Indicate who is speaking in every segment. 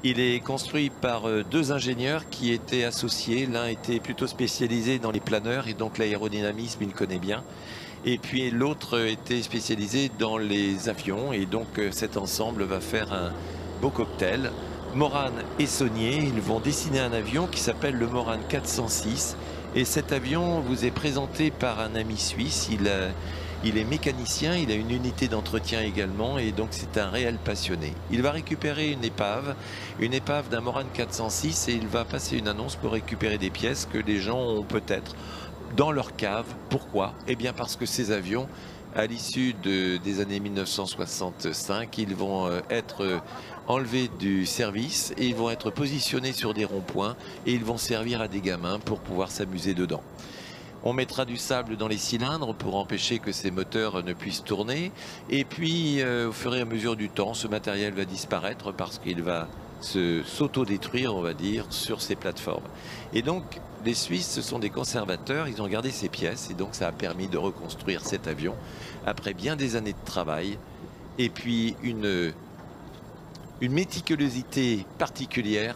Speaker 1: Il est construit par deux ingénieurs qui étaient associés. L'un était plutôt spécialisé dans les planeurs et donc l'aérodynamisme, il connaît bien. Et puis l'autre était spécialisé dans les avions et donc cet ensemble va faire un beau cocktail. Morane et Saunier, ils vont dessiner un avion qui s'appelle le Morane 406 et cet avion vous est présenté par un ami suisse. Il est mécanicien, il a une unité d'entretien également et donc c'est un réel passionné. Il va récupérer une épave d'un Morane 406 et il va passer une annonce pour récupérer des pièces que les gens ont peut-être dans leur cave. Pourquoi? Eh bien parce que ces avions, à l'issue des années 1965, ils vont être enlevés du service et ils vont être positionnés sur des ronds-points et ils vont servir à des gamins pour pouvoir s'amuser dedans. On mettra du sable dans les cylindres pour empêcher que ces moteurs ne puissent tourner. Et puis, au fur et à mesure du temps, ce matériel va disparaître parce qu'il va s'auto-détruire, on va dire, sur ces plateformes. Et donc, les Suisses, ce sont des conservateurs, ils ont gardé ces pièces et donc ça a permis de reconstruire cet avion après bien des années de travail. Et puis, une méticulosité particulière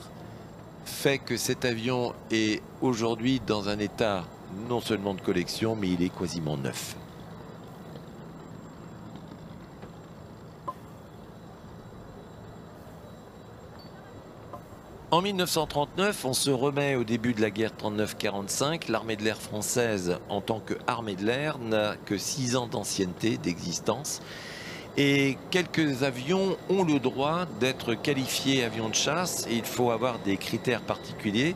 Speaker 1: fait que cet avion est aujourd'hui dans un état non seulement de collection, mais il est quasiment neuf. En 1939, on se remet au début de la guerre 39-45. L'armée de l'air française, en tant qu'armée de l'air, n'a que 6 ans d'ancienneté, d'existence. Et quelques avions ont le droit d'être qualifiés avions de chasse et il faut avoir des critères particuliers,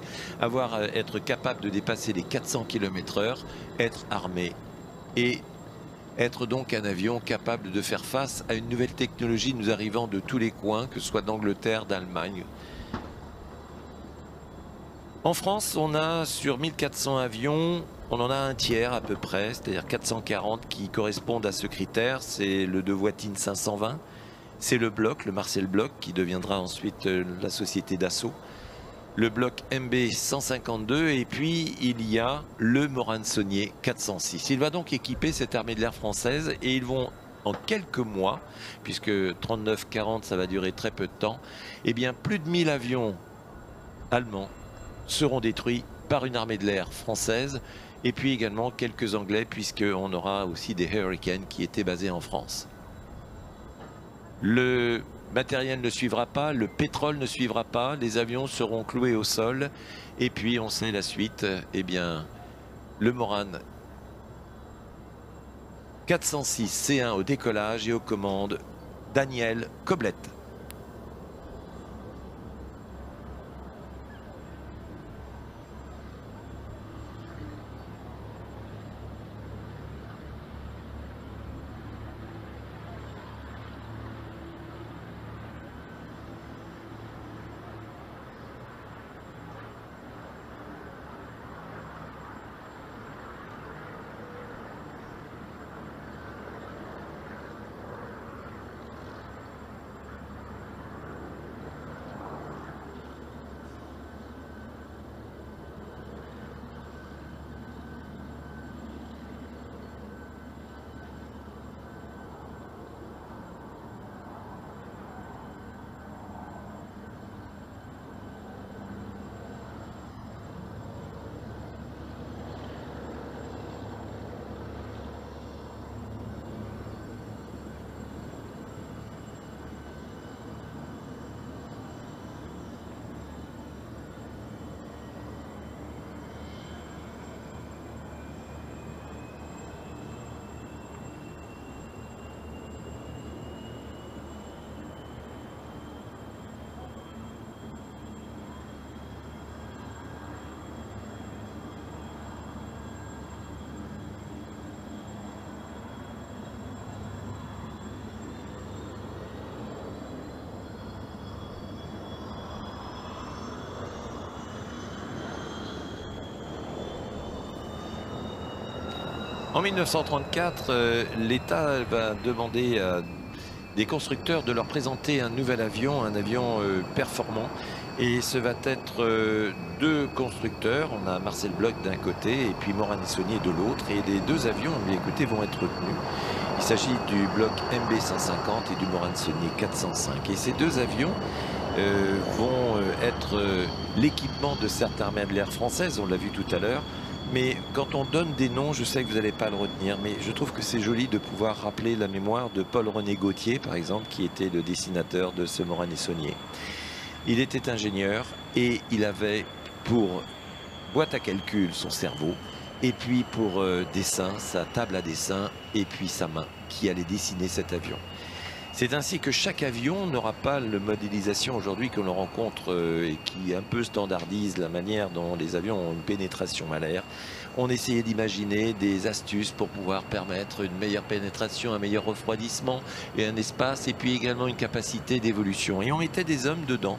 Speaker 1: être capable de dépasser les 400 km/h, être armé et être donc un avion capable de faire face à une nouvelle technologie nous arrivant de tous les coins, que ce soit d'Angleterre, d'Allemagne. En France, on a sur 1400 avions, on en a un tiers à peu près, c'est-à-dire 440 qui correspondent à ce critère. C'est le De Voitine 520, c'est le bloc, le Marcel Bloch, qui deviendra ensuite la société Dassault, le bloc MB 152, et puis il y a le Morane Saunier 406. Il va donc équiper cette armée de l'air française et ils vont en quelques mois, puisque 39-40 ça va durer très peu de temps, et bien plus de 1000 avions allemands seront détruits par une armée de l'air française et puis également quelques Anglais puisqu'on aura aussi des Hurricanes qui étaient basés en France. Le matériel ne suivra pas, le pétrole ne suivra pas, les avions seront cloués au sol et puis on sait la suite, eh bien le Morane 406 C1 au décollage et aux commandes Daniel Coblette. En 1934, l'État va demander à des constructeurs de leur présenter un nouvel avion, un avion performant. Et ce va être deux constructeurs. On a Marcel Bloch d'un côté et puis Morane et Saunier de l'autre. Et les deux avions, écoutez, vont être retenus. Il s'agit du bloc MB 150 et du Morane Saunier 405. Et ces deux avions, vont être l'équipement de certaines armées de l'air françaises, on l'a vu tout à l'heure. Mais quand on donne des noms, je sais que vous n'allez pas le retenir, mais je trouve que c'est joli de pouvoir rappeler la mémoire de Paul-René Gautier, par exemple, qui était le dessinateur de ce Morane-et-Saulnier. Il était ingénieur et il avait pour boîte à calcul son cerveau, et puis pour dessin, sa table à dessin, et puis sa main qui allait dessiner cet avion. C'est ainsi que chaque avion n'aura pas la modélisation aujourd'hui que l'on rencontre et qui un peu standardise la manière dont les avions ont une pénétration à l'air. On essayait d'imaginer des astuces pour pouvoir permettre une meilleure pénétration, un meilleur refroidissement et un espace, et puis également une capacité d'évolution. Et on mettait des hommes dedans,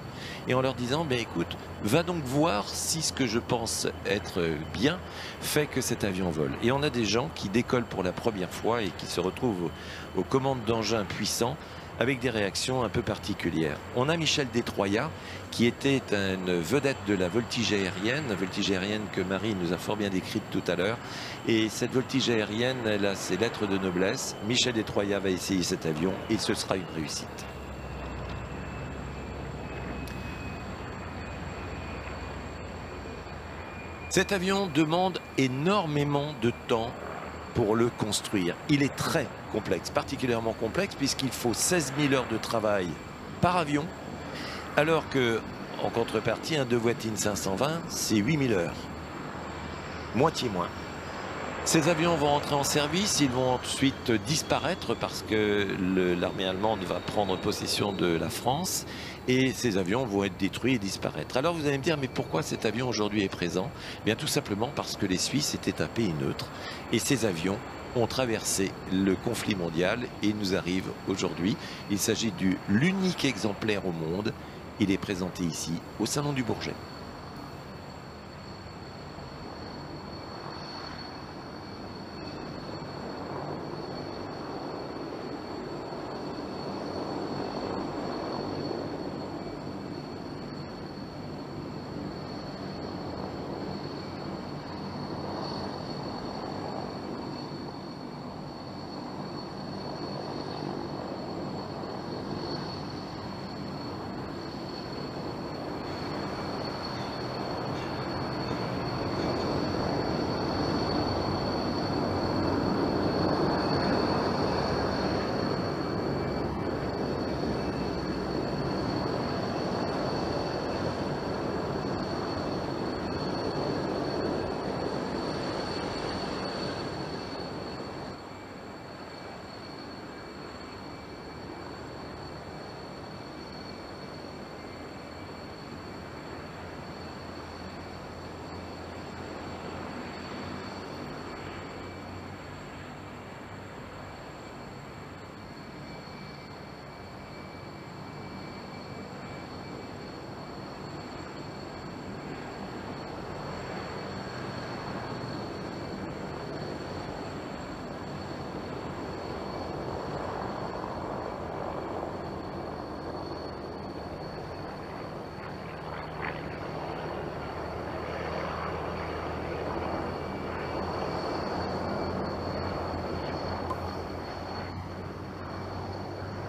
Speaker 1: et en leur disant, ben écoute, va donc voir si ce que je pense être bien fait que cet avion vole. Et on a des gens qui décollent pour la première fois et qui se retrouvent aux commandes d'engins puissants avec des réactions un peu particulières. On a Michel Détroyat, qui était une vedette de la voltige aérienne que Marie nous a fort bien décrite tout à l'heure. Et cette voltige aérienne, elle a ses lettres de noblesse. Michel Détroyat va essayer cet avion et ce sera une réussite. Cet avion demande énormément de temps pour le construire. Il est très complexe, particulièrement complexe, puisqu'il faut 16 000 heures de travail par avion, alors que, en contrepartie, un Devoitine 520, c'est 8 000 heures. Moitié moins. Ces avions vont entrer en service, ils vont ensuite disparaître parce que l'armée allemande va prendre possession de la France et ces avions vont être détruits et disparaître. Alors vous allez me dire, mais pourquoi cet avion aujourd'hui est présent? Bien tout simplement parce que les Suisses étaient un pays neutre et ces avions ont traversé le conflit mondial et nous arrivent aujourd'hui. Il s'agit de l'unique exemplaire au monde. Il est présenté ici au Salon du Bourget.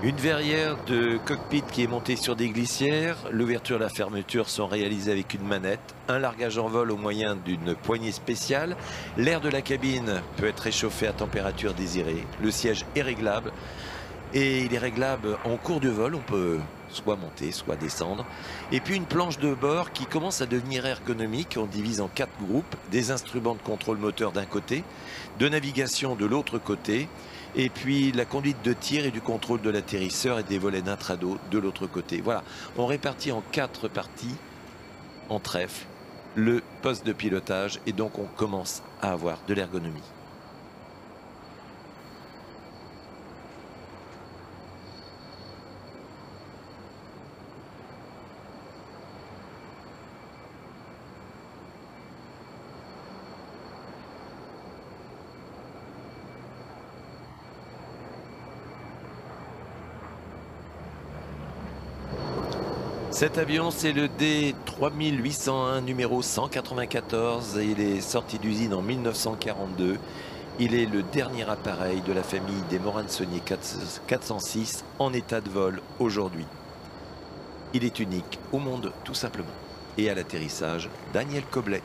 Speaker 1: Une verrière de cockpit qui est montée sur des glissières. L'ouverture et la fermeture sont réalisées avec une manette. Un largage en vol au moyen d'une poignée spéciale. L'air de la cabine peut être réchauffé à température désirée. Le siège est réglable. Et il est réglable en cours de vol. On peut soit monter, soit descendre. Et puis une planche de bord qui commence à devenir ergonomique. On divise en 4 groupes. Des instruments de contrôle moteur d'un côté, de navigation de l'autre côté. Et puis la conduite de tir et du contrôle de l'atterrisseur et des volets d'intrado de l'autre côté. Voilà, on répartit en 4 parties, en trèfle, le poste de pilotage et donc on commence à avoir de l'ergonomie. Cet avion, c'est le D3801 numéro 194 et il est sorti d'usine en 1942. Il est le dernier appareil de la famille des Morane-Saulnier 406 en état de vol aujourd'hui. Il est unique au monde tout simplement. Et à l'atterrissage, Daniel Koblet.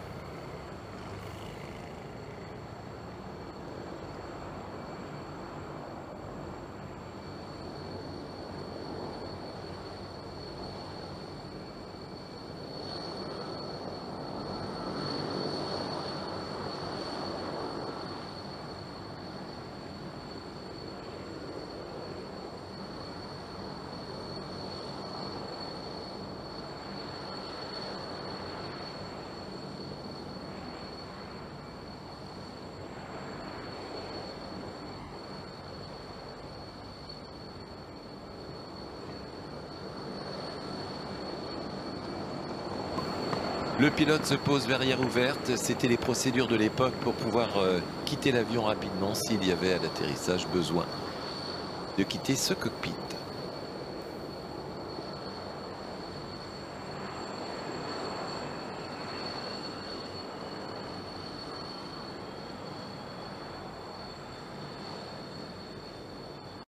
Speaker 1: Le pilote se pose verrière ouverte. C'était les procédures de l'époque pour pouvoir quitter l'avion rapidement s'il y avait à l'atterrissage besoin de quitter ce cockpit.